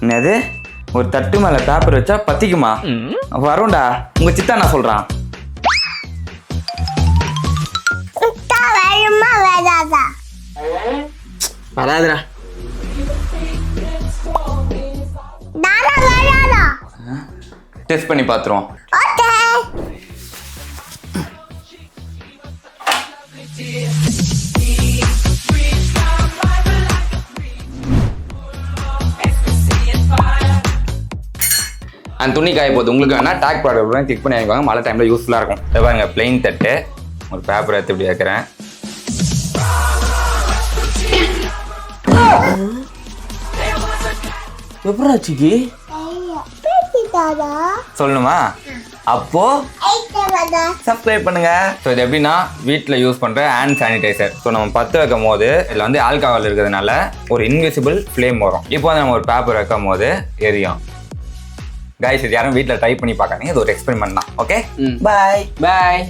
என்னது ஒரு தட்டு மேல பேப்பர் வச்சா பத்திக்குமா? வரும்டா, உங்க சித்தா நான் சொல்றான். வராதுடா. டெஸ்ட் பண்ணி பாத்துருவோம். அந்த துணி காய போகுது. உங்களுக்கு வேணா டாக் ப்ராடக்ட் கிளிக் பண்ணி வாங்கிக்கோங்க. மழை டைம்ல யூஸ்ஃபுல்லா இருக்கும். இதை பாருங்க, பிளெயின் தட்டு, ஒரு பேப்பர் எடுத்து இப்படி வைக்கிறேன். எப்படாச்சுக்கு சொல்லணுமா? அப்போ சப்ஸ்கிரைப் பண்ணுங்க. ஸோ இது எப்படின்னா வீட்டில் யூஸ் பண்ணுற ஹேண்ட் சானிடைசர். ஸோ நம்ம பற்ற வைக்கும் போது இதில் வந்து ஆல்கஹால் இருக்கிறதுனால ஒரு இன்விசிபிள் ஃப்ளேம் வரும். இப்போ வந்து நம்ம ஒரு பேப்பர் வைக்கும் போது எரியும். கைஸ், இது யாரும் வீட்டில் ட்ரை பண்ணி பார்க்காதீங்க. இது ஒரு எக்ஸ்பெரிமெண்ட் தான். ஓகே, பாய் பாய்.